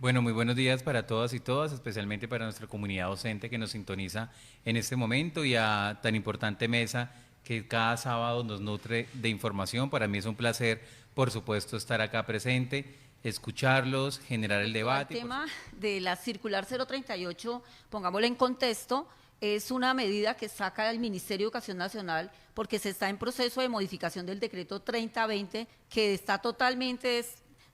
Bueno, muy buenos días para todas y todas, especialmente para nuestra comunidad docente que nos sintoniza en este momento y a tan importante mesa que cada sábado nos nutre de información. Para mí es un placer, por supuesto, estar acá presente, escucharlos, generar el Respecto al debate. tema de la circular 038, pongámoslo en contexto, es una medida que saca el Ministerio de Educación Nacional porque se está en proceso de modificación del decreto 3020 que está totalmente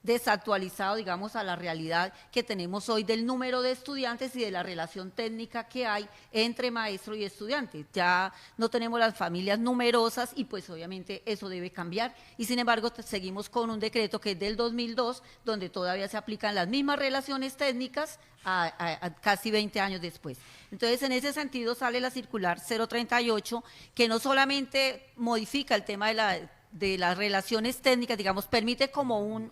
desactualizado, digamos, a la realidad que tenemos hoy del número de estudiantes y de la relación técnica que hay entre maestro y estudiante. Ya no tenemos las familias numerosas y pues obviamente eso debe cambiar. Y sin embargo seguimos con un decreto que es del 2002, donde todavía se aplican las mismas relaciones técnicas a casi 20 años después. Entonces, en ese sentido sale la circular 038, que no solamente modifica el tema de las relaciones técnicas, digamos, permite como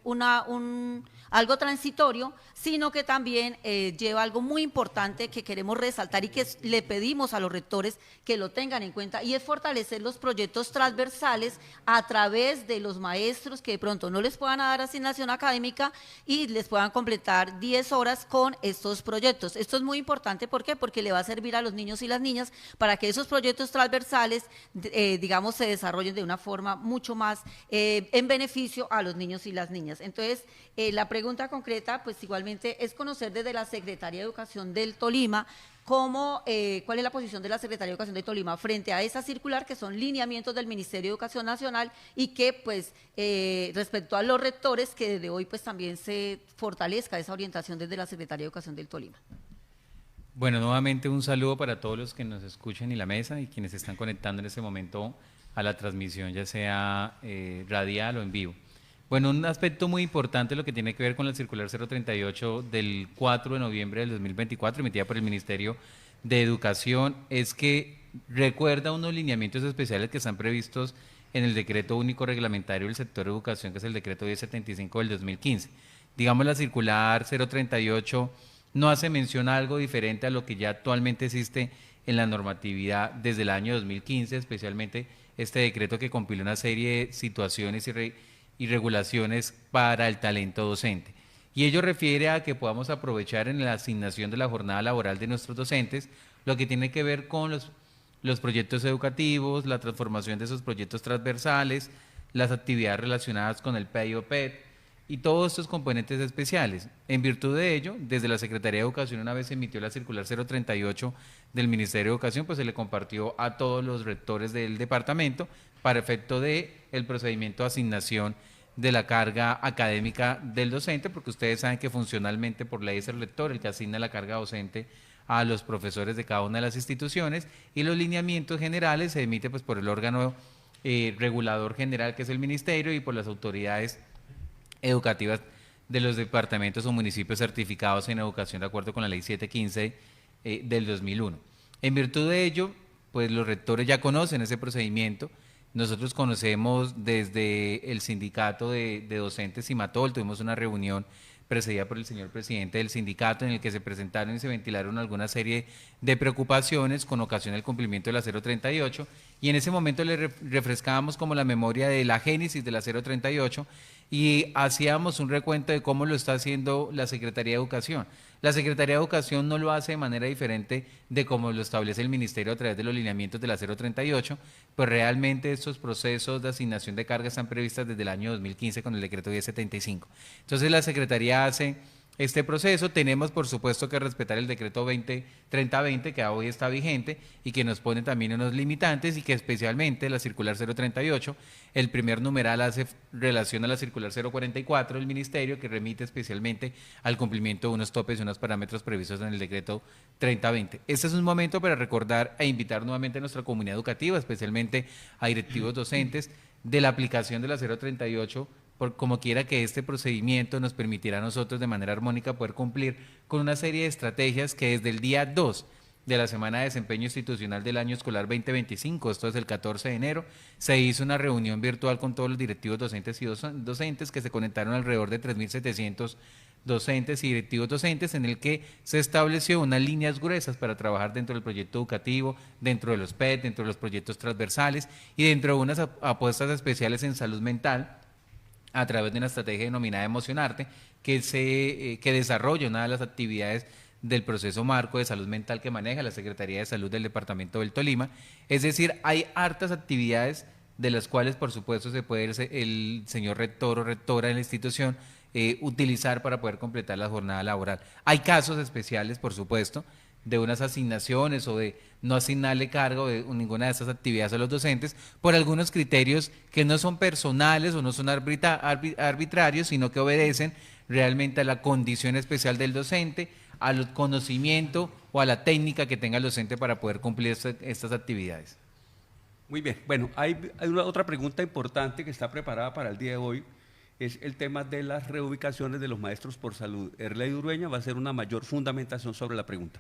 algo transitorio, sino que también lleva algo muy importante que queremos resaltar y que le pedimos a los rectores que lo tengan en cuenta, y es fortalecer los proyectos transversales a través de los maestros que de pronto no les puedan dar asignación académica y les puedan completar 10 horas con estos proyectos. Esto es muy importante, ¿por qué? Porque le va a servir a los niños y las niñas para que esos proyectos transversales, digamos, se desarrollen de una forma mucho más en beneficio a los niños y las niñas. Entonces, la pregunta concreta, pues igualmente es conocer desde la Secretaría de Educación del Tolima cuál es la posición de la Secretaría de Educación de Tolima frente a esa circular, que son lineamientos del Ministerio de Educación Nacional, y que pues respecto a los rectores, que desde hoy pues también se fortalezca esa orientación desde la Secretaría de Educación del Tolima. Bueno, nuevamente un saludo para todos los que nos escuchen en la mesa y quienes se están conectando en este momento a la transmisión, ya sea radial o en vivo. Bueno, un aspecto muy importante lo que tiene que ver con la circular 038 del 4 de noviembre del 2024, emitida por el Ministerio de Educación, es que recuerda unos lineamientos especiales que están previstos en el decreto único reglamentario del sector educación, que es el decreto 1075 del 2015. Digamos, la circular 038 no hace mención a algo diferente a lo que ya actualmente existe en la normatividad desde el año 2015, especialmente este decreto que compila una serie de situaciones y regulaciones para el talento docente. Y ello refiere a que podamos aprovechar en la asignación de la jornada laboral de nuestros docentes lo que tiene que ver con los proyectos educativos, la transformación de esos proyectos transversales, las actividades relacionadas con el PEI o PET y todos estos componentes especiales. En virtud de ello, desde la Secretaría de Educación, una vez se emitió la circular 038 del Ministerio de Educación, pues se le compartió a todos los rectores del departamento para efecto de el procedimiento de asignación de la carga académica del docente, porque ustedes saben que funcionalmente por ley es el rector el que asigna la carga docente a los profesores de cada una de las instituciones, y los lineamientos generales se emiten pues por el órgano regulador general, que es el ministerio, y por las autoridades educativas de los departamentos o municipios certificados en educación de acuerdo con la ley 715 del 2001. En virtud de ello, pues los rectores ya conocen ese procedimiento. Nosotros conocemos desde el sindicato de docentes Cimatol, tuvimos una reunión presidida por el señor presidente del sindicato en el que se presentaron y se ventilaron alguna serie de preocupaciones con ocasión del cumplimiento de la 038, y en ese momento le refrescábamos como la memoria de la génesis de la 038 y hacíamos un recuento de cómo lo está haciendo la Secretaría de Educación. La Secretaría de Educación no lo hace de manera diferente de cómo lo establece el Ministerio a través de los lineamientos de la 038, pues realmente estos procesos de asignación de cargas están previstas desde el año 2015 con el decreto 1075. Entonces la Secretaría hace este proceso. Tenemos por supuesto que respetar el decreto 3020 que hoy está vigente y que nos pone también unos limitantes, y que especialmente la circular 038, el primer numeral hace relación a la circular 044 del ministerio, que remite especialmente al cumplimiento de unos topes y unos parámetros previstos en el decreto 3020. Este es un momento para recordar e invitar nuevamente a nuestra comunidad educativa, especialmente a directivos docentes, de la aplicación de la 038, por como quiera que este procedimiento nos permitirá a nosotros de manera armónica poder cumplir con una serie de estrategias que desde el día 2 de la Semana de Desempeño Institucional del año escolar 2025, esto es el 14 de enero, se hizo una reunión virtual con todos los directivos docentes y docentes, que se conectaron alrededor de 3.700 docentes y directivos docentes, en el que se estableció unas líneas gruesas para trabajar dentro del proyecto educativo, dentro de los PET, dentro de los proyectos transversales y dentro de unas apuestas especiales en salud mental, a través de una estrategia denominada Emocionarte, que desarrolla una de las actividades del proceso marco de salud mental que maneja la Secretaría de Salud del Departamento del Tolima. Es decir, hay hartas actividades de las cuales, por supuesto, se puede el señor rector o rectora de la institución utilizar para poder completar la jornada laboral. Hay casos especiales, por supuesto, de unas asignaciones o de no asignarle cargo de ninguna de estas actividades a los docentes por algunos criterios que no son personales o no son arbitrarios, sino que obedecen realmente a la condición especial del docente, al conocimiento o a la técnica que tenga el docente para poder cumplir estas actividades. Muy bien, bueno, hay otra pregunta importante que está preparada para el día de hoy, es el tema de las reubicaciones de los maestros por salud. Erley Urueña va a hacer una mayor fundamentación sobre la pregunta.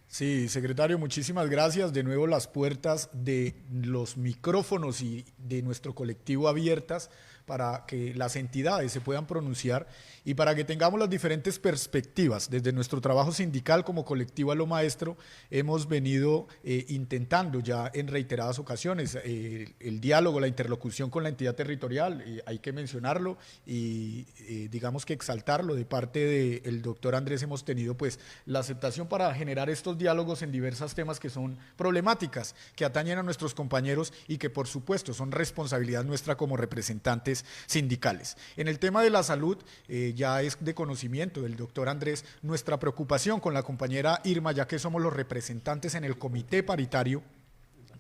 Sí, secretario, muchísimas gracias. De nuevo las puertas de los micrófonos y de nuestro colectivo abiertas para que las entidades se puedan pronunciar y para que tengamos las diferentes perspectivas. Desde nuestro trabajo sindical como colectivo a lo maestro hemos venido intentando ya en reiteradas ocasiones el diálogo, la interlocución con la entidad territorial, hay que mencionarlo y digamos que exaltarlo. De parte del doctor Andrés hemos tenido pues la aceptación para generar estos diálogos en diversos temas que son problemáticas, que atañen a nuestros compañeros y que por supuesto son responsabilidad nuestra como representantes sindicales. En el tema de la salud, ya es de conocimiento del doctor Andrés nuestra preocupación con la compañera Irma, ya que somos los representantes en el comité paritario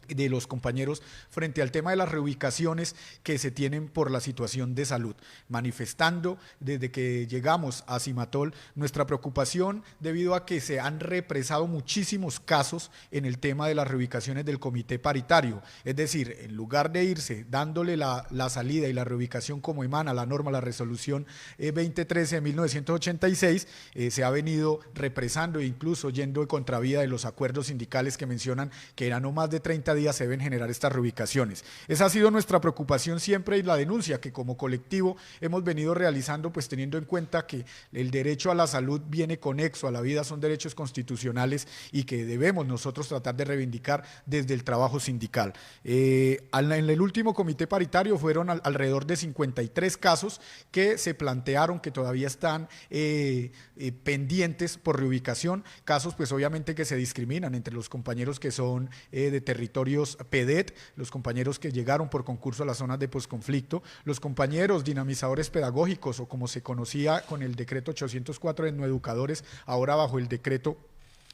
de los compañeros frente al tema de las reubicaciones que se tienen por la situación de salud, manifestando desde que llegamos a Cimatol nuestra preocupación debido a que se han represado muchísimos casos en el tema de las reubicaciones del comité paritario, es decir, en lugar de irse dándole la salida y la reubicación como emana la norma, la resolución 2013 de 1986, se ha venido represando e incluso yendo de contravía de los acuerdos sindicales que mencionan que eran no más de 30 días se deben generar estas reubicaciones. Esa ha sido nuestra preocupación siempre y la denuncia que como colectivo hemos venido realizando, pues teniendo en cuenta que el derecho a la salud viene conexo a la vida, son derechos constitucionales y que debemos nosotros tratar de reivindicar desde el trabajo sindical. En el último comité paritario fueron alrededor de 53 casos que se plantearon que todavía están pendientes por reubicación, casos pues obviamente que se discriminan entre los compañeros que son de territorios PEDET, los compañeros que llegaron por concurso a las zonas de posconflicto, los compañeros dinamizadores pedagógicos o como se conocía con el decreto 804 de Noeducadores, ahora bajo el decreto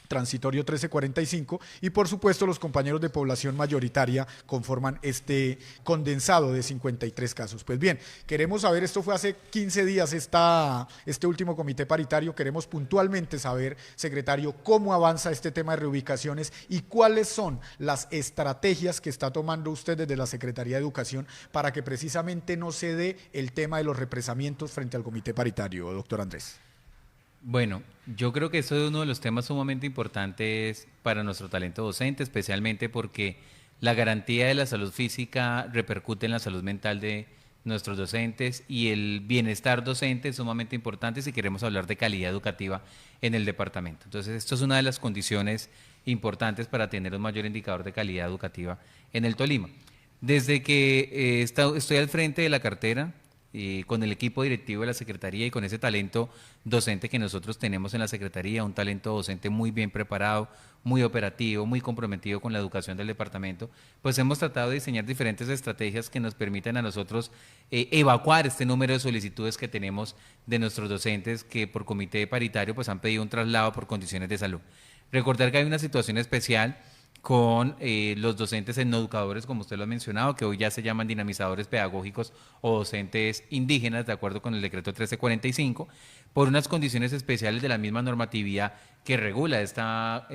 transitorio 1345 y por supuesto los compañeros de población mayoritaria conforman este condensado de 53 casos. Pues bien, queremos saber, esto fue hace 15 días este último comité paritario, queremos puntualmente saber, secretario, cómo avanza este tema de reubicaciones y cuáles son las estrategias que está tomando usted desde la Secretaría de Educación para que precisamente no se dé el tema de los represamientos frente al comité paritario, doctor Andrés. Bueno, yo creo que eso es uno de los temas sumamente importantes para nuestro talento docente, especialmente porque la garantía de la salud física repercute en la salud mental de nuestros docentes y el bienestar docente es sumamente importante si queremos hablar de calidad educativa en el departamento. Entonces, esto es una de las condiciones importantes para tener un mayor indicador de calidad educativa en el Tolima. Desde que estoy al frente de la cartera, con el equipo directivo de la Secretaría y con ese talento docente que nosotros tenemos en la Secretaría, un talento docente muy bien preparado, muy operativo, muy comprometido con la educación del departamento, pues hemos tratado de diseñar diferentes estrategias que nos permitan a nosotros evacuar este número de solicitudes que tenemos de nuestros docentes que por comité paritario pues han pedido un traslado por condiciones de salud. Recordar que hay una situación especial con los docentes etnoeducadores, como usted lo ha mencionado, que hoy ya se llaman dinamizadores pedagógicos o docentes indígenas, de acuerdo con el decreto 1345, por unas condiciones especiales de la misma normatividad que regula esta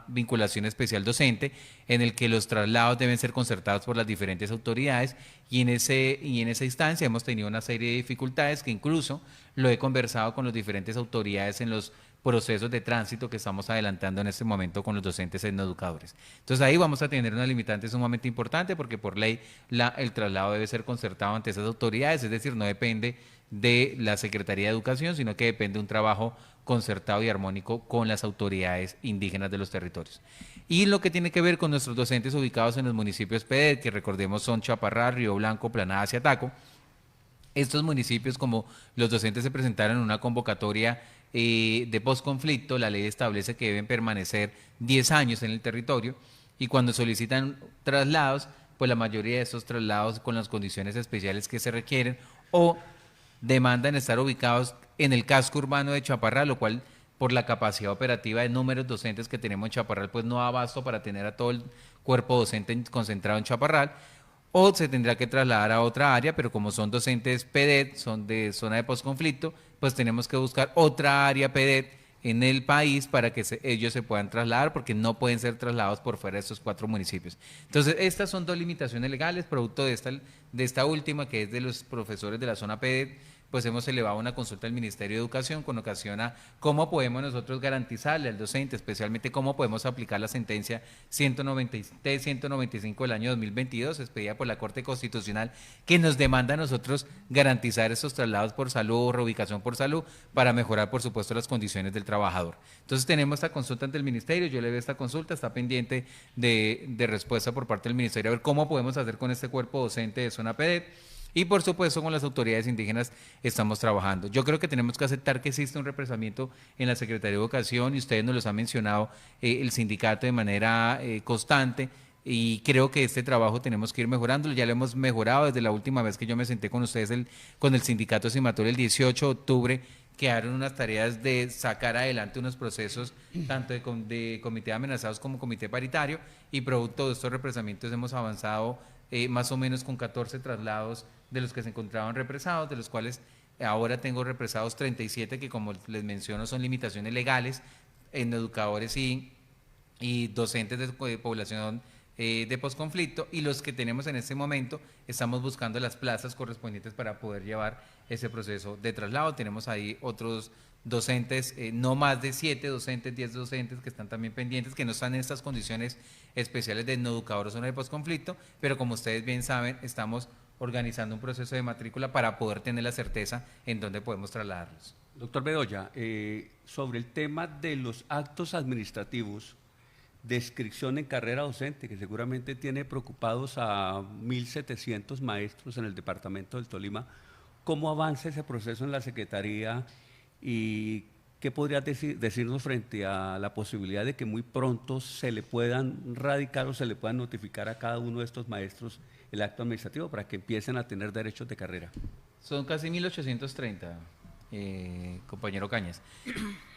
vinculación especial docente, en el que los traslados deben ser concertados por las diferentes autoridades y en esa instancia hemos tenido una serie de dificultades que incluso lo he conversado con las diferentes autoridades en los procesos de tránsito que estamos adelantando en este momento con los docentes etnoeducadores. Entonces ahí vamos a tener una limitante sumamente importante porque por ley el traslado debe ser concertado ante esas autoridades, es decir, no depende de la Secretaría de Educación, sino que depende de un trabajo concertado y armónico con las autoridades indígenas de los territorios. Y lo que tiene que ver con nuestros docentes ubicados en los municipios PEDET, que recordemos son Chaparral, Río Blanco, Planada, Ataco, estos municipios, como los docentes se presentaron en una convocatoria de posconflicto, la ley establece que deben permanecer 10 años en el territorio y cuando solicitan traslados, pues la mayoría de estos traslados con las condiciones especiales que se requieren o demandan estar ubicados en el casco urbano de Chaparral, lo cual por la capacidad operativa de números docentes que tenemos en Chaparral, pues no da abasto para tener a todo el cuerpo docente concentrado en Chaparral, o se tendrá que trasladar a otra área, pero como son docentes PEDET, son de zona de posconflicto, pues tenemos que buscar otra área PEDET en el país para que ellos se puedan trasladar, porque no pueden ser trasladados por fuera de estos 4 municipios. Entonces, estas son 2 limitaciones legales, producto de esta última, que es de los profesores de la zona PEDET, pues hemos elevado una consulta al Ministerio de Educación con ocasión a cómo podemos nosotros garantizarle al docente, especialmente cómo podemos aplicar la sentencia 195 del año 2022, expedida por la Corte Constitucional, que nos demanda a nosotros garantizar esos traslados por salud, reubicación por salud, para mejorar, por supuesto, las condiciones del trabajador. Entonces tenemos esta consulta ante el Ministerio, yo le veo esta consulta, está pendiente de respuesta por parte del Ministerio, a ver cómo podemos hacer con este cuerpo docente de zona PEDET. Y por supuesto con las autoridades indígenas estamos trabajando. Yo creo que tenemos que aceptar que existe un represamiento en la Secretaría de Educación y ustedes nos los han mencionado, el sindicato de manera constante, y creo que este trabajo tenemos que ir mejorándolo. Ya lo hemos mejorado desde la última vez que yo me senté con ustedes con el sindicato Cimator el 18 de octubre, quedaron unas tareas de sacar adelante unos procesos tanto de comité de amenazados como comité paritario, y producto de estos represamientos hemos avanzado más o menos con 14 traslados de los que se encontraban represados, de los cuales ahora tengo represados 37, que como les menciono son limitaciones legales en educadores y docentes de población de posconflicto, y los que tenemos en este momento estamos buscando las plazas correspondientes para poder llevar ese proceso de traslado. Tenemos ahí otros docentes, no más de 7 docentes, 10 docentes que están también pendientes, que no están en estas condiciones especiales de no educador o zona de posconflicto, pero como ustedes bien saben, estamos organizando un proceso de matrícula para poder tener la certeza en dónde podemos trasladarlos. Doctor Bedoya, sobre el tema de los actos administrativos de inscripción en carrera docente, que seguramente tiene preocupados a 1.700 maestros en el departamento del Tolima, ¿cómo avanza ese proceso en la Secretaría y qué podrías decirnos frente a la posibilidad de que muy pronto se le puedan radicar o se le puedan notificar a cada uno de estos maestros el acto administrativo para que empiecen a tener derechos de carrera? Son casi 1.830, compañero Cañas.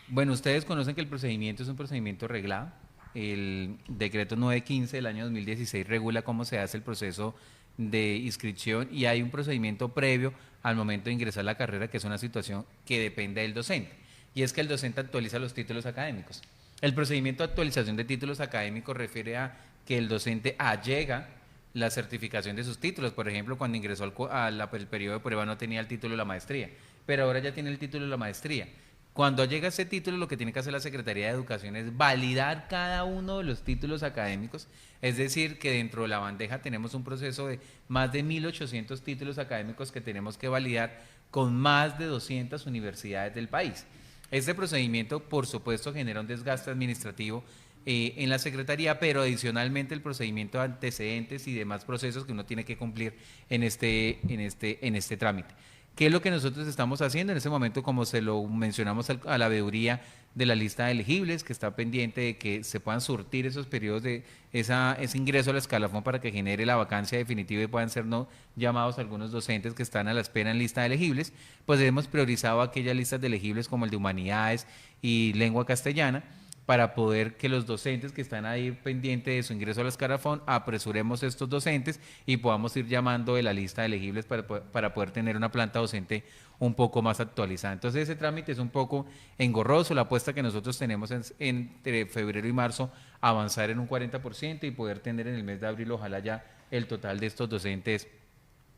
Bueno, ustedes conocen que el procedimiento es un procedimiento reglado. El decreto 915 del año 2016 regula cómo se hace el proceso de inscripción, y hay un procedimiento previo al momento de ingresar a la carrera, que es una situación que depende del docente, y es que el docente actualiza los títulos académicos. El procedimiento de actualización de títulos académicos refiere a que el docente allega la certificación de sus títulos. Por ejemplo, cuando ingresó al periodo de prueba no tenía el título de la maestría, pero ahora ya tiene el título de la maestría. Cuando llega ese título, lo que tiene que hacer la Secretaría de Educación es validar cada uno de los títulos académicos, es decir, que dentro de la bandeja tenemos un proceso de más de 1.800 títulos académicos que tenemos que validar con más de 200 universidades del país. Este procedimiento, por supuesto, genera un desgaste administrativo en la Secretaría, pero adicionalmente el procedimiento de antecedentes y demás procesos que uno tiene que cumplir en este trámite. ¿Qué es lo que nosotros estamos haciendo en este momento? Como se lo mencionamos a la veeduría de la lista de elegibles, que está pendiente de que se puedan surtir esos periodos de ese ingreso al escalafón para que genere la vacancia definitiva y puedan ser no llamados algunos docentes que están a la espera en lista de elegibles. Pues hemos priorizado aquellas listas de elegibles como el de humanidades y lengua castellana, para poder que los docentes que están ahí pendientes de su ingreso al escalafón, apresuremos estos docentes y podamos ir llamando de la lista de elegibles para poder tener una planta docente un poco más actualizada. Entonces ese trámite es un poco engorroso. La apuesta que nosotros tenemos entre febrero y marzo, avanzar en un 40% y poder tener en el mes de abril ojalá ya el total de estos docentes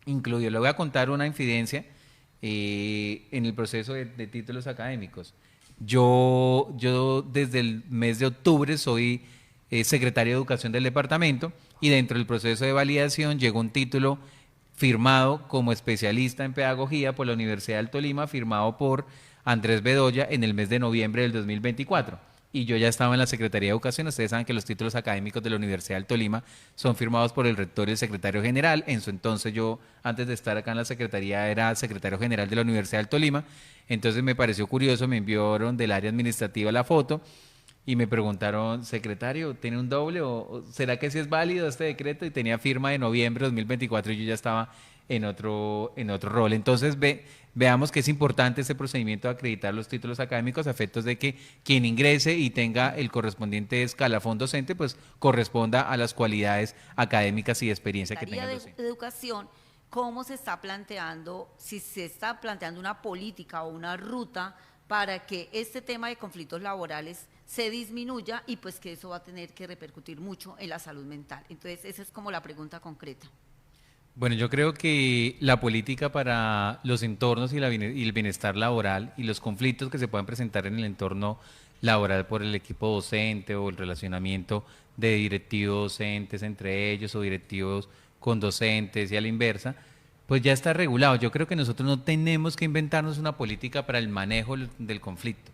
incluido. Le voy a contar una infidencia en el proceso de títulos académicos. Yo desde el mes de octubre soy secretario de Educación del departamento, y dentro del proceso de validación llegó un título firmado como especialista en pedagogía por la Universidad del Tolima, firmado por Andrés Bedoya en el mes de noviembre del 2024. y yo ya estaba en la Secretaría de Educación. Ustedes saben que los títulos académicos de la Universidad del Tolima son firmados por el rector y el secretario general. En su entonces yo, antes de estar acá en la Secretaría, era secretario general de la Universidad del Tolima. Entonces me pareció curioso, me enviaron del área administrativa la foto y me preguntaron, secretario, ¿tiene un doble o será que sí es válido este decreto? Y tenía firma de noviembre de 2024 y yo ya estaba en otro rol. Entonces veamos que es importante este procedimiento de acreditar los títulos académicos a efectos de que quien ingrese y tenga el correspondiente escalafón docente, pues corresponda a las cualidades académicas y de experiencia que tenga el docente. De educación, ¿cómo se está planteando, si se está planteando una política o una ruta para que este tema de conflictos laborales se disminuya y pues que eso va a tener que repercutir mucho en la salud mental? Entonces, esa es como la pregunta concreta. Bueno, yo creo que la política para los entornos y el bienestar laboral y los conflictos que se puedan presentar en el entorno laboral por el equipo docente o el relacionamiento de directivos docentes entre ellos o directivos con docentes y a la inversa, pues ya está regulado. Yo creo que nosotros no tenemos que inventarnos una política para el manejo del conflicto.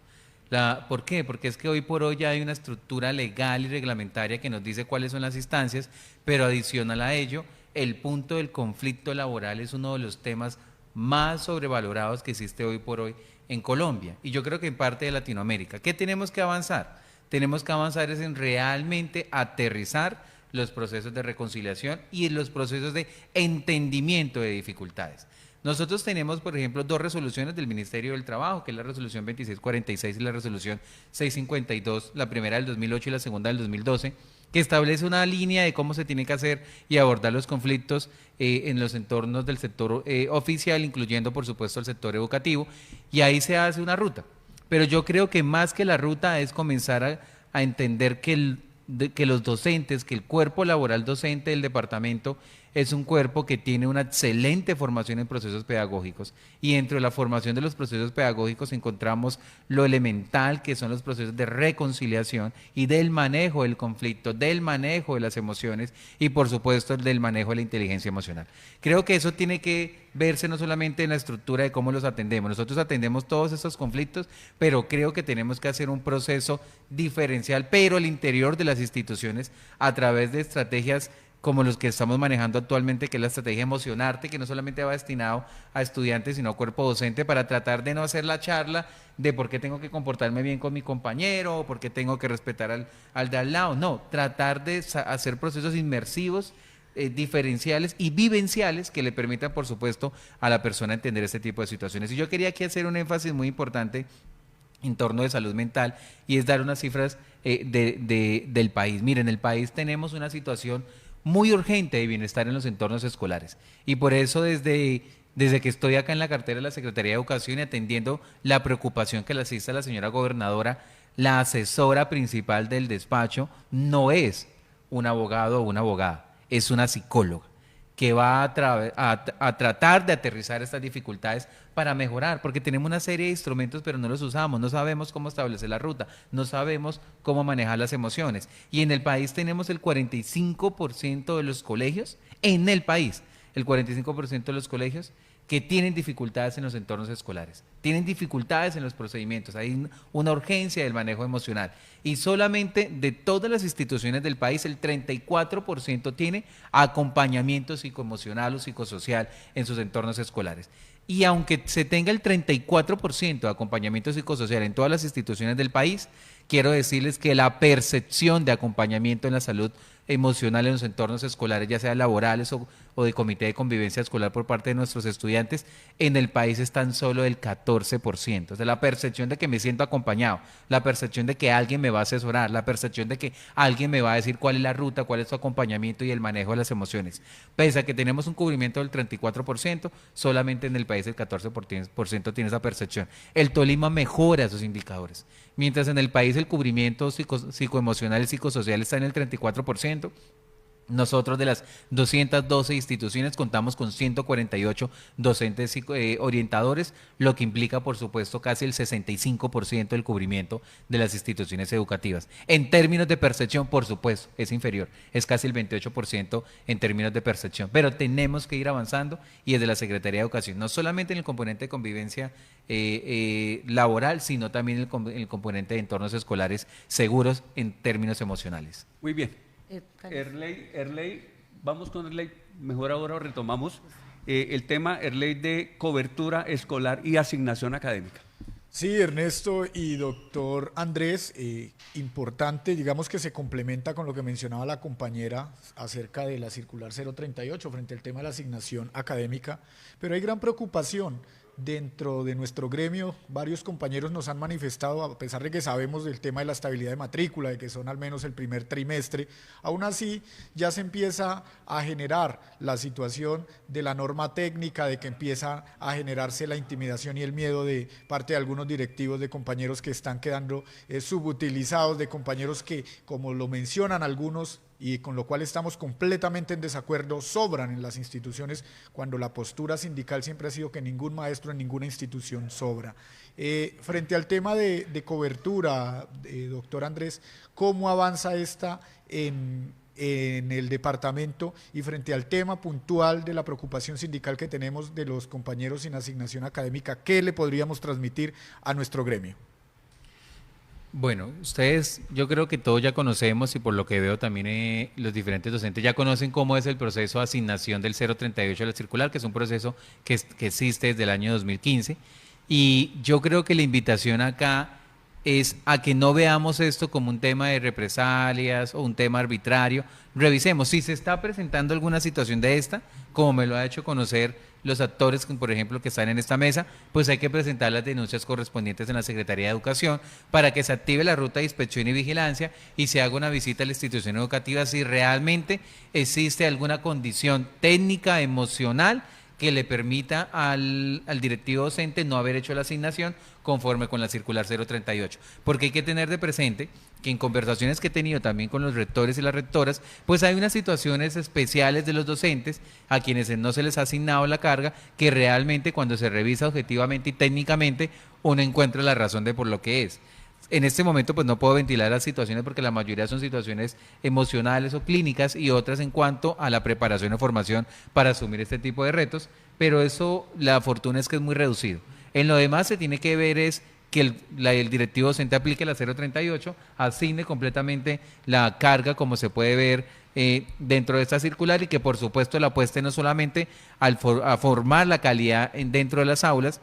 ¿Por qué? Porque es que hoy por hoy ya hay una estructura legal y reglamentaria que nos dice cuáles son las instancias, pero adicional a ello, el punto del conflicto laboral es uno de los temas más sobrevalorados que existe hoy por hoy en Colombia y yo creo que en parte de Latinoamérica. ¿Qué tenemos que avanzar? Tenemos que avanzar es en realmente aterrizar los procesos de reconciliación y en los procesos de entendimiento de dificultades. Nosotros tenemos, por ejemplo, dos resoluciones del Ministerio del Trabajo, que es la resolución 2646 y la resolución 652, la primera del 2008 y la segunda del 2012, que establece una línea de cómo se tiene que hacer y abordar los conflictos en los entornos del sector oficial, incluyendo por supuesto el sector educativo, y ahí se hace una ruta. Pero yo creo que más que la ruta es comenzar a entender que los docentes, que el cuerpo laboral docente del departamento es un cuerpo que tiene una excelente formación en procesos pedagógicos y dentro de la formación de los procesos pedagógicos encontramos lo elemental que son los procesos de reconciliación y del manejo del conflicto, del manejo de las emociones y por supuesto del manejo de la inteligencia emocional. Creo que eso tiene que verse no solamente en la estructura de cómo los atendemos, nosotros atendemos todos estos conflictos, pero creo que tenemos que hacer un proceso diferencial, pero al interior de las instituciones a través de estrategias como los que estamos manejando actualmente, que es la estrategia Emocionarte, que no solamente va destinado a estudiantes, sino a cuerpo docente, para tratar de no hacer la charla de por qué tengo que comportarme bien con mi compañero, o por qué tengo que respetar al de al lado. No, tratar de hacer procesos inmersivos, diferenciales y vivenciales que le permitan, por supuesto, a la persona entender este tipo de situaciones. Y yo quería aquí hacer un énfasis muy importante en torno de salud mental, y es dar unas cifras del país. Miren, en el país tenemos una situación muy urgente de bienestar en los entornos escolares y por eso desde que estoy acá en la cartera de la Secretaría de Educación y atendiendo la preocupación que le asiste a la señora gobernadora, la asesora principal del despacho no es un abogado o una abogada, es una psicóloga que va a tratar de aterrizar estas dificultades para mejorar, porque tenemos una serie de instrumentos pero no los usamos, no sabemos cómo establecer la ruta, no sabemos cómo manejar las emociones. Y en el país tenemos el 45% de los colegios, en el país, el 45% de los colegios que tienen dificultades en los entornos escolares, tienen dificultades en los procedimientos, hay una urgencia del manejo emocional y solamente de todas las instituciones del país el 34% tiene acompañamiento psicoemocional o psicosocial en sus entornos escolares. Y aunque se tenga el 34% de acompañamiento psicosocial en todas las instituciones del país, quiero decirles que la percepción de acompañamiento en la salud emocional en los entornos escolares, ya sea laborales o de comité de convivencia escolar por parte de nuestros estudiantes, en el país es tan solo del 14%. O sea, la percepción de que me siento acompañado, la percepción de que alguien me va a asesorar, la percepción de que alguien me va a decir cuál es la ruta, cuál es su acompañamiento y el manejo de las emociones. Pese a que tenemos un cubrimiento del 34%, solamente en el país el 14% tiene esa percepción. El Tolima mejora esos indicadores. Mientras en el país el cubrimiento psicoemocional y psicosocial está en el 34%, Nosotros de las 212 instituciones contamos con 148 docentes y orientadores, lo que implica, por supuesto, casi el 65% del cubrimiento de las instituciones educativas. En términos de percepción, por supuesto, es inferior, es casi el 28% en términos de percepción, pero tenemos que ir avanzando y desde la Secretaría de Educación, no solamente en el componente de convivencia laboral, sino también en el componente de entornos escolares seguros en términos emocionales. Muy bien. Erley, vamos con Erley, mejor ahora retomamos el tema, Erley, de cobertura escolar y asignación académica. Sí, Ernesto y doctor Andrés, importante, digamos que se complementa con lo que mencionaba la compañera acerca de la circular 038 frente al tema de la asignación académica, pero hay gran preocupación. Dentro de nuestro gremio, varios compañeros nos han manifestado, a pesar de que sabemos del tema de la estabilidad de matrícula, de que son al menos el primer trimestre, aún así ya se empieza a generar la situación de la norma técnica, de que empieza a generarse la intimidación y el miedo de parte de algunos directivos, de compañeros que están quedando subutilizados, de compañeros que, como lo mencionan algunos, y con lo cual estamos completamente en desacuerdo, sobran en las instituciones cuando la postura sindical siempre ha sido que ningún maestro en ninguna institución sobra. Frente al tema de cobertura, doctor Andrés, ¿cómo avanza esta en el departamento y frente al tema puntual de la preocupación sindical que tenemos de los compañeros sin asignación académica, qué le podríamos transmitir a nuestro gremio? Bueno, ustedes, yo creo que todos ya conocemos y por lo que veo también los diferentes docentes ya conocen cómo es el proceso de asignación del 038 de la circular, que es un proceso que existe desde el año 2015. Y yo creo que la invitación acá es a que no veamos esto como un tema de represalias o un tema arbitrario. Revisemos si se está presentando alguna situación de esta, como me lo ha hecho conocer los actores, por ejemplo, que están en esta mesa, pues hay que presentar las denuncias correspondientes en la Secretaría de Educación para que se active la ruta de inspección y vigilancia y se haga una visita a la institución educativa si realmente existe alguna condición técnica, emocional, que le permita al directivo docente no haber hecho la asignación conforme con la circular 038. Porque hay que tener de presente que en conversaciones que he tenido también con los rectores y las rectoras, pues hay unas situaciones especiales de los docentes a quienes no se les ha asignado la carga, que realmente cuando se revisa objetivamente y técnicamente uno encuentra la razón de por lo que es. En este momento pues no puedo ventilar las situaciones porque la mayoría son situaciones emocionales o clínicas y otras en cuanto a la preparación o formación para asumir este tipo de retos, pero eso la fortuna es que es muy reducido. En lo demás se tiene que ver es que el directivo docente aplique la 038, asigne completamente la carga como se puede ver dentro de esta circular y que por supuesto la apueste no solamente a formar la calidad dentro de las aulas,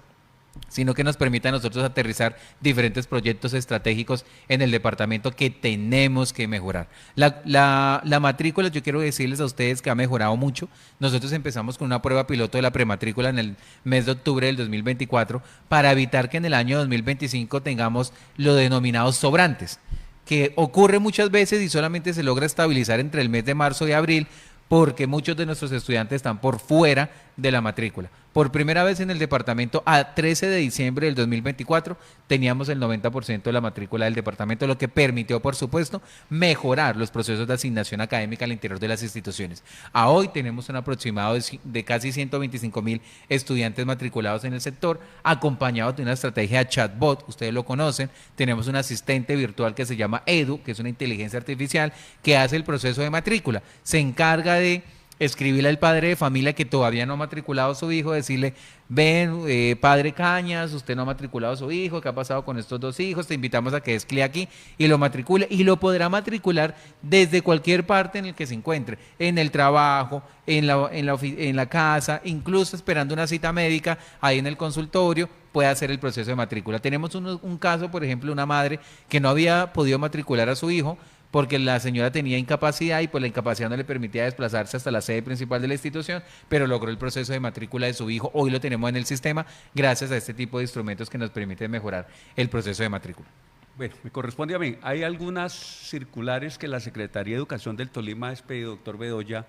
sino que nos permita a nosotros aterrizar diferentes proyectos estratégicos en el departamento que tenemos que mejorar. La matrícula, yo quiero decirles a ustedes que ha mejorado mucho. Nosotros empezamos con una prueba piloto de la prematrícula en el mes de octubre del 2024 para evitar que en el año 2025 tengamos lo denominados sobrantes, que ocurre muchas veces y solamente se logra estabilizar entre el mes de marzo y abril, porque muchos de nuestros estudiantes están por fuera de la matrícula. Por primera vez en el departamento, a 13 de diciembre del 2024, teníamos el 90% de la matrícula del departamento, lo que permitió, por supuesto, mejorar los procesos de asignación académica al interior de las instituciones. A hoy tenemos un aproximado de casi 125.000 estudiantes matriculados en el sector, acompañados de una estrategia de chatbot, ustedes lo conocen, tenemos un asistente virtual que se llama Edu, que es una inteligencia artificial que hace el proceso de matrícula, se encarga de escribirle al padre de familia que todavía no ha matriculado a su hijo, decirle, ven, padre Cañas, usted no ha matriculado a su hijo, ¿qué ha pasado con estos dos hijos? Te invitamos a que desclee aquí y lo matricule, y lo podrá matricular desde cualquier parte en el que se encuentre, en el trabajo, en la casa, incluso esperando una cita médica, ahí en el consultorio, puede hacer el proceso de matrícula. Tenemos un caso, por ejemplo, una madre que no había podido matricular a su hijo, porque la señora tenía incapacidad y pues la incapacidad no le permitía desplazarse hasta la sede principal de la institución, pero logró el proceso de matrícula de su hijo. Hoy lo tenemos en el sistema gracias a este tipo de instrumentos que nos permiten mejorar el proceso de matrícula. Bueno, me corresponde a mí. Hay algunas circulares que la Secretaría de Educación del Tolima ha expedido, doctor Bedoya,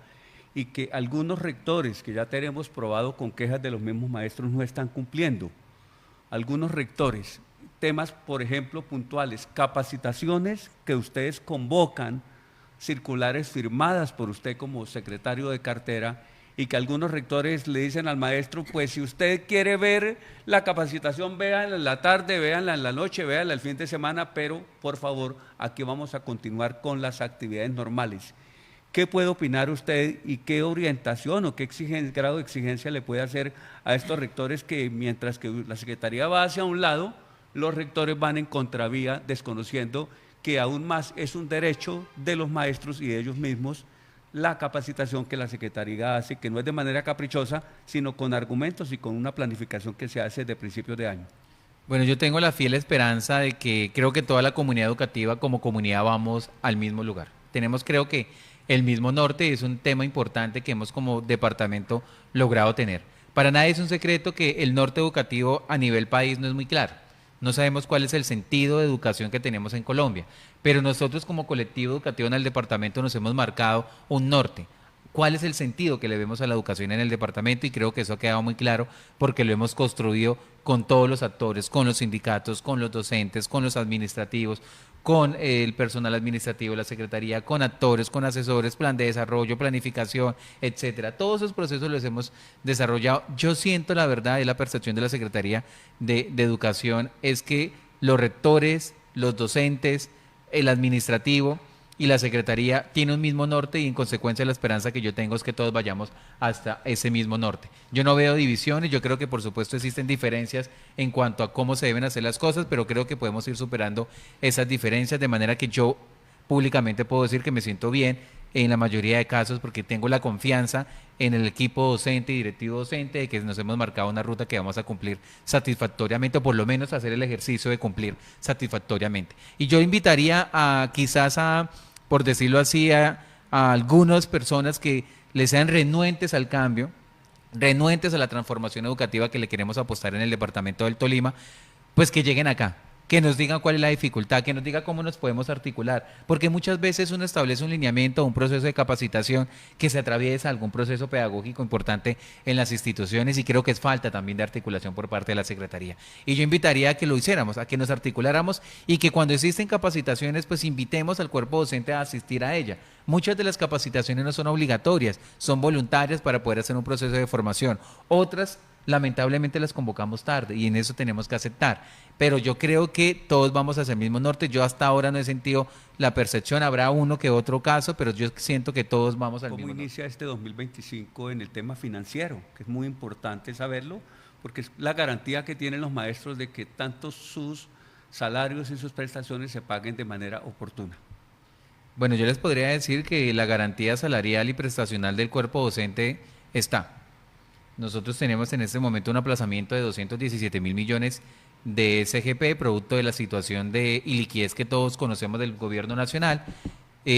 y que algunos rectores que ya tenemos probado con quejas de los mismos maestros no están cumpliendo. Algunos rectores. Temas, por ejemplo, puntuales, capacitaciones que ustedes convocan circulares firmadas por usted como secretario de cartera y que algunos rectores le dicen al maestro, pues si usted quiere ver la capacitación, véanla en la tarde, véanla en la noche, véanla el fin de semana, pero por favor, aquí vamos a continuar con las actividades normales. ¿Qué puede opinar usted y qué orientación o qué grado de exigencia le puede hacer a estos rectores que mientras que la Secretaría va hacia un lado, los rectores van en contravía, desconociendo que aún más es un derecho de los maestros y de ellos mismos la capacitación que la Secretaría hace, que no es de manera caprichosa, sino con argumentos y con una planificación que se hace de principios de año? Bueno, yo tengo la fiel esperanza de que creo que toda la comunidad educativa como comunidad vamos al mismo lugar. Tenemos, creo que, el mismo norte y es un tema importante que hemos como departamento logrado tener. Para nadie es un secreto que el norte educativo a nivel país no es muy claro. No sabemos cuál es el sentido de educación que tenemos en Colombia, pero nosotros como colectivo educativo en el departamento nos hemos marcado un norte. ¿Cuál es el sentido que le vemos a la educación en el departamento? Y creo que eso ha quedado muy claro porque lo hemos construido con todos los actores, con los sindicatos, con los docentes, con los administrativos, con el personal administrativo de la Secretaría, con actores, con asesores, plan de desarrollo, planificación, etcétera. Todos esos procesos los hemos desarrollado. Yo siento, la verdad, y la percepción de la Secretaría de Educación es que los rectores, los docentes, el administrativo y la Secretaría tiene un mismo norte y en consecuencia la esperanza que yo tengo es que todos vayamos hasta ese mismo norte. Yo no veo divisiones, yo creo que por supuesto existen diferencias en cuanto a cómo se deben hacer las cosas, pero creo que podemos ir superando esas diferencias de manera que yo públicamente puedo decir que me siento bien en la mayoría de casos porque tengo la confianza en el equipo docente y directivo docente de que nos hemos marcado una ruta que vamos a cumplir satisfactoriamente o por lo menos hacer el ejercicio de cumplir satisfactoriamente. Y yo invitaría a quizás a, por decirlo así, a algunas personas que le sean renuentes al cambio, renuentes a la transformación educativa que le queremos apostar en el departamento del Tolima, pues que lleguen acá, que nos digan cuál es la dificultad, que nos diga cómo nos podemos articular, porque muchas veces uno establece un lineamiento, un proceso de capacitación que se atraviesa algún proceso pedagógico importante en las instituciones y creo que es falta también de articulación por parte de la Secretaría. Y yo invitaría a que lo hiciéramos, a que nos articuláramos y que cuando existen capacitaciones, pues invitemos al cuerpo docente a asistir a ella. Muchas de las capacitaciones no son obligatorias, son voluntarias para poder hacer un proceso de formación. Otras lamentablemente las convocamos tarde y en eso tenemos que aceptar, pero yo creo que todos vamos hacia el mismo norte. Yo hasta ahora no he sentido la percepción, habrá uno que otro caso, pero yo siento que todos vamos al mismo norte. ¿Cómo inicia este 2025 en el tema financiero? Que es muy importante saberlo, porque es la garantía que tienen los maestros de que tanto sus salarios y sus prestaciones se paguen de manera oportuna. Bueno, yo les podría decir que la garantía salarial y prestacional del cuerpo docente está. Nosotros tenemos en este momento un aplazamiento de 217.000 millones de SGP, producto de la situación de iliquidez que todos conocemos del gobierno nacional.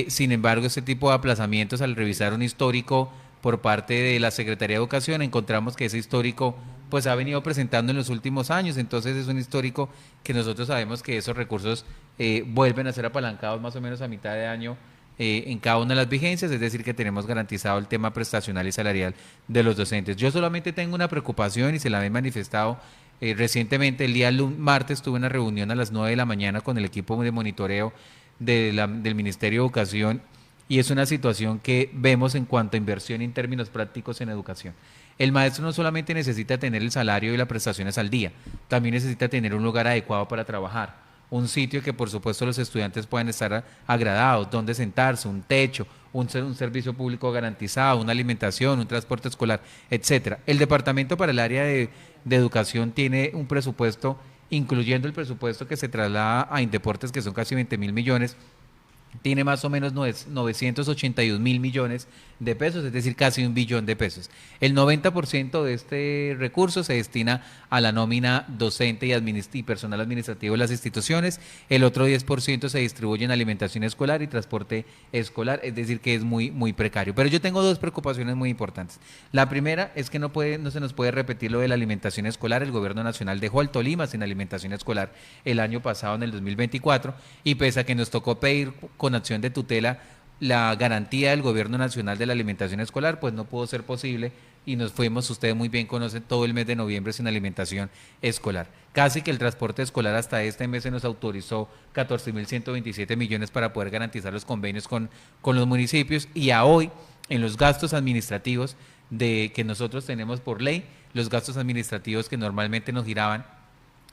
Sin embargo, este tipo de aplazamientos, al revisar un histórico por parte de la Secretaría de Educación, encontramos que ese histórico pues ha venido presentando en los últimos años. Entonces es un histórico que nosotros sabemos que esos recursos vuelven a ser apalancados más o menos a mitad de año en cada una de las vigencias, es decir, que tenemos garantizado el tema prestacional y salarial de los docentes. Yo solamente tengo una preocupación y se la he manifestado recientemente. El día martes tuve una reunión a las 9 de la mañana con el equipo de monitoreo del Ministerio de Educación y es una situación que vemos en cuanto a inversión en términos prácticos en educación. El maestro no solamente necesita tener el salario y las prestaciones al día, también necesita tener un lugar adecuado para trabajar, un sitio que por supuesto los estudiantes puedan estar agradados, donde sentarse, un techo, un servicio público garantizado, una alimentación, un transporte escolar, etcétera. El departamento para el área de educación tiene un presupuesto, incluyendo el presupuesto que se traslada a Indeportes, que son casi 20.000 millones, tiene más o menos 981.000 millones de pesos, es decir, casi 1 billón de pesos. El 90% de este recurso se destina a la nómina docente y personal administrativo de las instituciones, el otro 10% se distribuye en alimentación escolar y transporte escolar, es decir, que es muy, muy precario. Pero yo tengo dos preocupaciones muy importantes. La primera es que no se nos puede repetir lo de la alimentación escolar. El gobierno nacional dejó al Tolima sin alimentación escolar el año pasado, en el 2024, y pese a que nos tocó pedir con acción de tutela la garantía del gobierno nacional de la alimentación escolar, pues no pudo ser posible y nos fuimos, ustedes muy bien conocen, todo el mes de noviembre sin alimentación escolar. Casi que el transporte escolar hasta este mes se nos autorizó 14.127 millones para poder garantizar los convenios con los municipios, y a hoy en los gastos administrativos que nosotros tenemos por ley, los gastos administrativos que normalmente nos giraban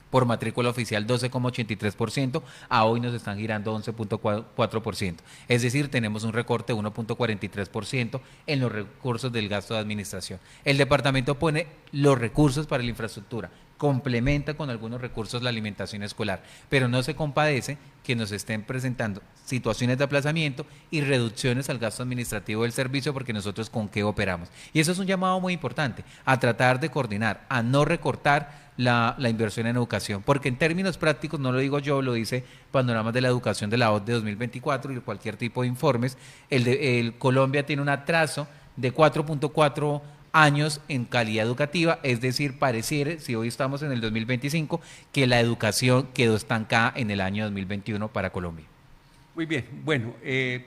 por matrícula oficial 12,83%, a hoy nos están girando 11,4%. Es decir, tenemos un recorte de 1,43% en los recursos del gasto de administración. El departamento pone los recursos para la infraestructura, complementa con algunos recursos la alimentación escolar, pero no se compadece que nos estén presentando situaciones de aplazamiento y reducciones al gasto administrativo del servicio, porque nosotros con qué operamos. Y eso es un llamado muy importante, a tratar de coordinar, a no recortar la inversión en educación, porque en términos prácticos, no lo digo yo, lo dice Panoramas de la Educación de la OCDE 2024 y cualquier tipo de informes, el Colombia tiene un atraso de 4,4 años en calidad educativa, es decir, pareciera, si hoy estamos en el 2025, que la educación quedó estancada en el año 2021 para Colombia. Muy bien, bueno,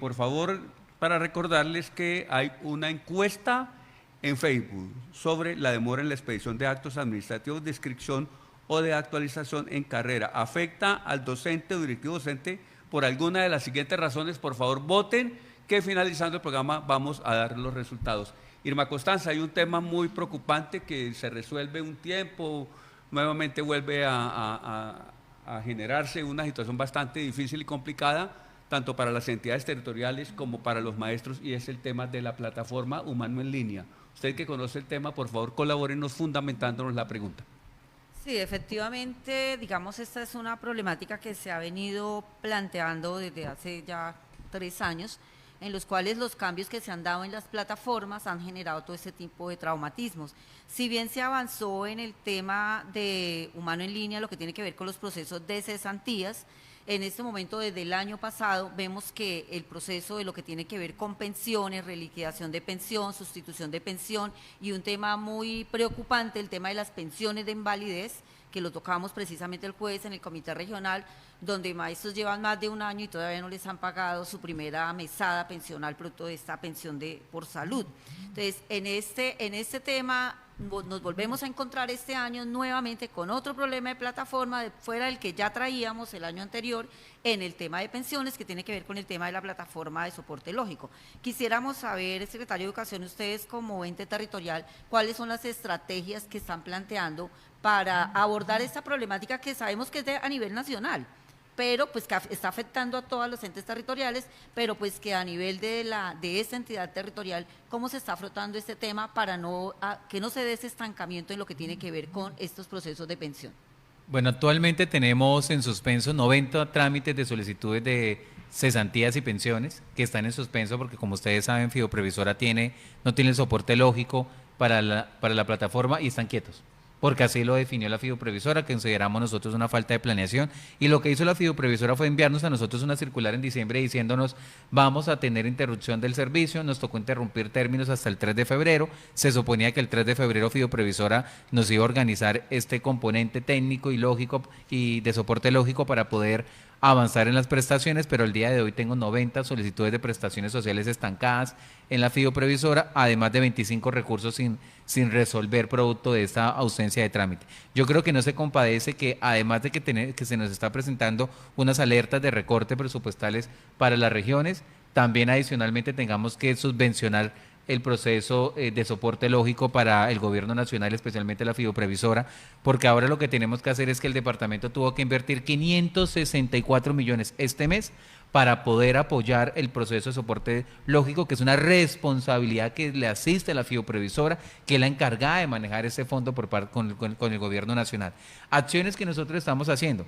por favor, para recordarles que hay una encuesta en Facebook sobre la demora en la expedición de actos administrativos de inscripción o de actualización en carrera. ¿Afecta al docente o directivo docente por alguna de las siguientes razones? Por favor, voten, que finalizando el programa vamos a dar los resultados. Irma Constanza, hay un tema muy preocupante que se resuelve un tiempo, nuevamente vuelve a generarse una situación bastante difícil y complicada, tanto para las entidades territoriales como para los maestros, y es el tema de la plataforma Humano en Línea. Usted que conoce el tema, por favor, colabórenos fundamentándonos la pregunta. Sí, efectivamente, digamos, esta es una problemática que se ha venido planteando desde hace ya 3 años, en los cuales los cambios que se han dado en las plataformas han generado todo este tipo de traumatismos. Si bien se avanzó en el tema de Humano en Línea, lo que tiene que ver con los procesos de cesantías, en este momento, desde el año pasado, vemos que el proceso de lo que tiene que ver con pensiones, reliquidación de pensión, sustitución de pensión, y un tema muy preocupante, el tema de las pensiones de invalidez, que lo tocamos precisamente el jueves en el comité regional, donde maestros llevan más de 1 año y todavía no les han pagado su primera mesada pensional producto de esta pensión por salud. Entonces, en este tema nos volvemos a encontrar este año nuevamente con otro problema de plataforma fuera del que ya traíamos el año anterior en el tema de pensiones, que tiene que ver con el tema de la plataforma de soporte lógico. Quisiéramos saber, secretario de Educación, ustedes como ente territorial, cuáles son las estrategias que están planteando para abordar esta problemática que sabemos que es a nivel nacional, pero pues que está afectando a todos los entes territoriales, pero pues que a nivel de esta entidad territorial, ¿cómo se está afrontando este tema para que no se dé ese estancamiento en lo que tiene que ver con estos procesos de pensión? Bueno, actualmente tenemos en suspenso 90 trámites de solicitudes de cesantías y pensiones que están en suspenso porque, como ustedes saben, Fidoprevisora no tiene el soporte lógico para la plataforma y están quietos, porque así lo definió la Fidoprevisora, que consideramos nosotros una falta de planeación, y lo que hizo la Fidoprevisora fue enviarnos a nosotros una circular en diciembre diciéndonos vamos a tener interrupción del servicio, nos tocó interrumpir términos hasta el 3 de febrero, se suponía que el 3 de febrero Fidoprevisora nos iba a organizar este componente técnico y lógico y de soporte lógico para poder avanzar en las prestaciones, pero el día de hoy tengo 90 solicitudes de prestaciones sociales estancadas en la Fidoprevisora, además de 25 recursos sin resolver producto de esta ausencia de trámite. Yo creo que no se compadece que, además de que se nos está presentando unas alertas de recorte presupuestales para las regiones, también adicionalmente tengamos que subvencionar el proceso de soporte lógico para el gobierno nacional, especialmente la Fidoprevisora, porque ahora lo que tenemos que hacer es que el departamento tuvo que invertir 564 millones este mes para poder apoyar el proceso de soporte lógico, que es una responsabilidad que le asiste a la Fidoprevisora, que es la encargada de manejar ese fondo con el gobierno nacional. Acciones que nosotros estamos haciendo.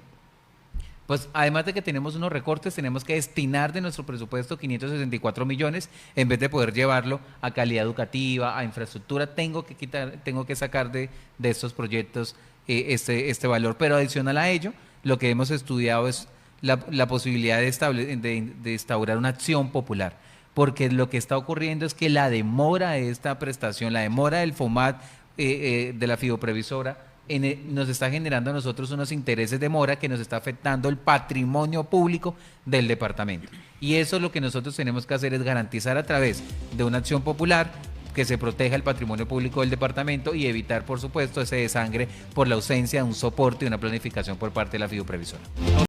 Pues además de que tenemos unos recortes, tenemos que destinar de nuestro presupuesto 564 millones, en vez de poder llevarlo a calidad educativa, a infraestructura, tengo que sacar de estos proyectos este valor. Pero adicional a ello, lo que hemos estudiado es la posibilidad de instaurar una acción popular, porque lo que está ocurriendo es que la demora de esta prestación, la demora del FOMAT de la Fidoprevisora, nos está generando a nosotros unos intereses de mora que nos está afectando el patrimonio público del departamento. Y eso es lo que nosotros tenemos que hacer, es garantizar a través de una acción popular que se proteja el patrimonio público del departamento y evitar, por supuesto, ese desangre por la ausencia de un soporte y una planificación por parte de la fiduprevisora.